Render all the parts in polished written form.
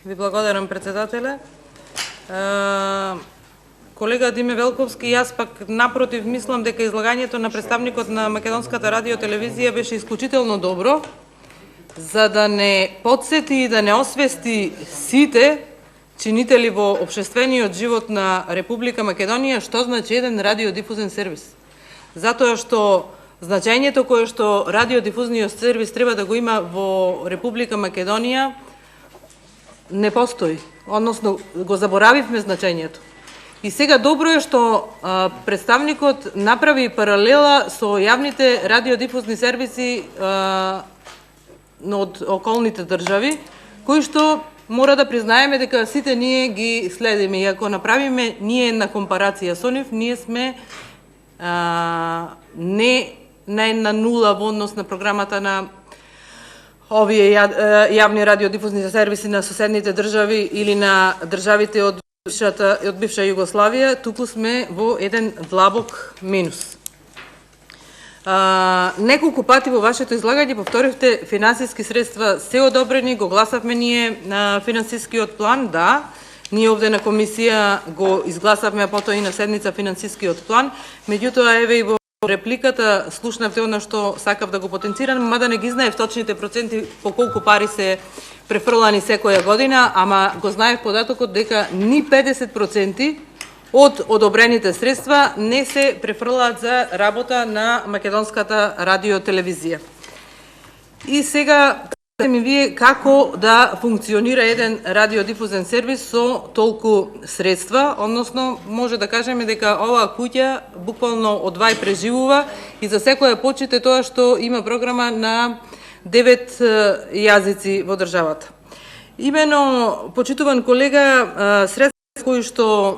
Ви благодарам, председателе. Колега Диме Велковски, јас пак напротив мислам дека излагањето на представникот на Македонската радио телевизија беше исклучително добро, за да не подсети и да не освести сите чинители во општествениот живот на Република Македонија што значи еден радиодифузен сервис. Затоа што значењето кое што радиодифузниот сервис треба да го има во Република Македонија не постои, односно го заборавивме значењето. И сега добро е што представникот направи паралела со јавните радиодифузни сервиси од околните држави, кои што мора да признаеме дека сите ние ги следиме. И ако направиме ние една компарација со нив, ние сме не на една нула во однос на програмата на овие јавни радиодифузни сервиси на соседните држави или на државите од бивша Југославија, туку сме во еден длабок минус. Неколку пати во вашето излагање повторивте финансиски средства се одобрени, го гласавме ние на финансискиот план, да. Ние овде на комисија го изгласавме, а потоа и на седница финансискиот план. Меѓутоа, еве и во репликата слушнавте она што сакав да го потенцирам, мада не ги знаев точните проценти по колку пари се префрлани секоја година, ама го знаев податокот дека ни 50% од одобрените средства не се префрлаат за работа на Македонската радиотелевизија. И сега кажете ми вие како да функционира еден радиодифузен сервис со толку средства, односно може да кажеме дека оваа куќа буквално од вај преживува и за секоја почит е тоа што има програма на 9 јазици во државата. Имено, почитуван колега, средства кои што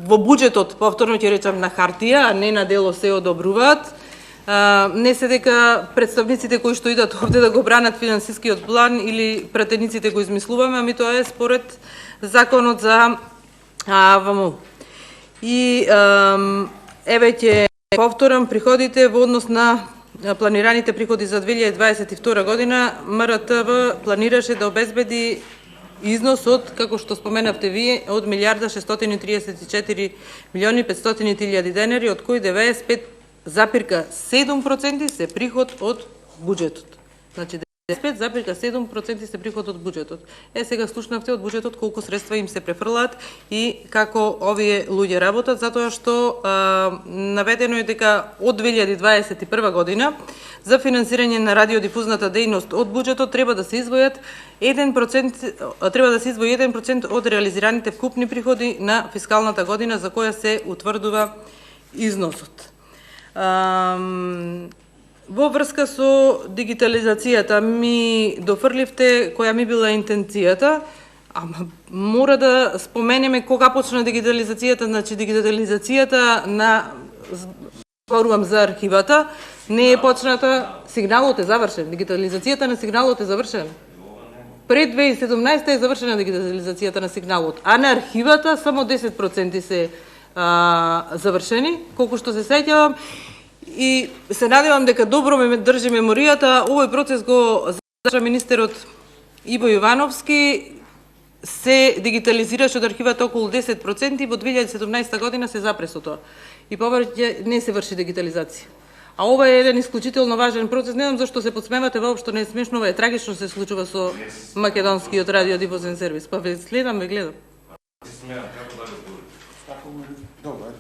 во буџетот, повторно ќе речам на хартија, а не на дело се одобруваат, не се дека представниците кои што идат овде да го бранат финансискиот план или пратениците го измислуваме, ами тоа е според законот за АВМУ. И еве ќе повторам приходите во однос на планираните приходи за 2022 година. МРТВ планираше да обезбеди износ од, како што споменавте вие, од 1.634 милиони 500 илјади денари, од кои 95,7% се приход од буџетот. Значи 95,7% се приход од буџетот. Сега слушнавте од буџетот колку средства им се префрлаат и како овие луѓе работат, затоа што наведено е дека од 2021 година за финансирање на радиодифузната дејност од буџетот треба да се издвојат 1% од реализираните вкупни приходи на фискалната година за која се утврдува износот. Во врска со дигитализацијата ми дофрливте која ми била интенцијата, ама мора да споменеме кога почна дигитализацијата. Значи дигитализацијата на, зборувам за архивата, не е почната, сигналот е завршен, дигитализацијата на сигналот е завршена. Пред 2017 е завршена дигитализацијата на сигналот, а на архивата само 10% се завршени, колку што се сеќавам. И се надевам дека добро ме држи меморијата, овој процес го заврши министерот Иво Јовановски, се дигитализираше од архивата околу 10% и во 2017 година се запре со тоа. И повеќе не се врши дигитализација. А ова е еден исклучително важен процес. Не знам зашто се подсмевате, воопшто не е смешно, ова е трагично се случува со македонскиот радиодифузен сервис. Па ве гледам.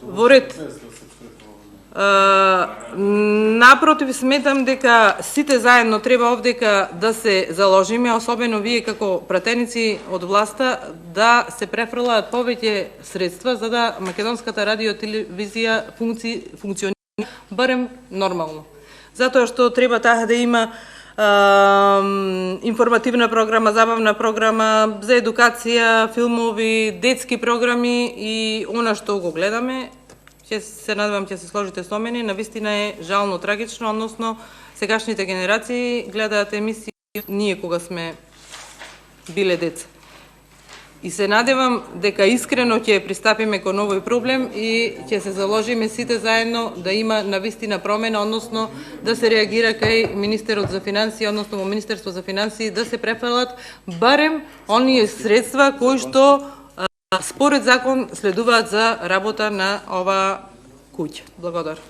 Во ред. Напротив, сметам дека сите заедно треба овдека да се заложиме, особено вие како пратеници од власта, да се префрлаат повеќе средства за да Македонската радиотелевизија функционира барем нормално. Затоа што треба таа да има информативна програма, забавна програма, за едукација, филмови, детски програми и она што го гледаме. Ќе се надевам ќе се сложите со мене, навистина е жално трагично, односно сегашните генерации гледаат емисии ние кога сме биле деца. И се надевам дека искрено ќе пристапиме кон овој проблем и ќе се заложиме сите заедно да има навистина промена, односно да се реагира кај Министерот за финансии, односно во Министерство за финансии да се префалат барем оние средства кои што според закон следуваат за работа на ова куќа. Благодарам.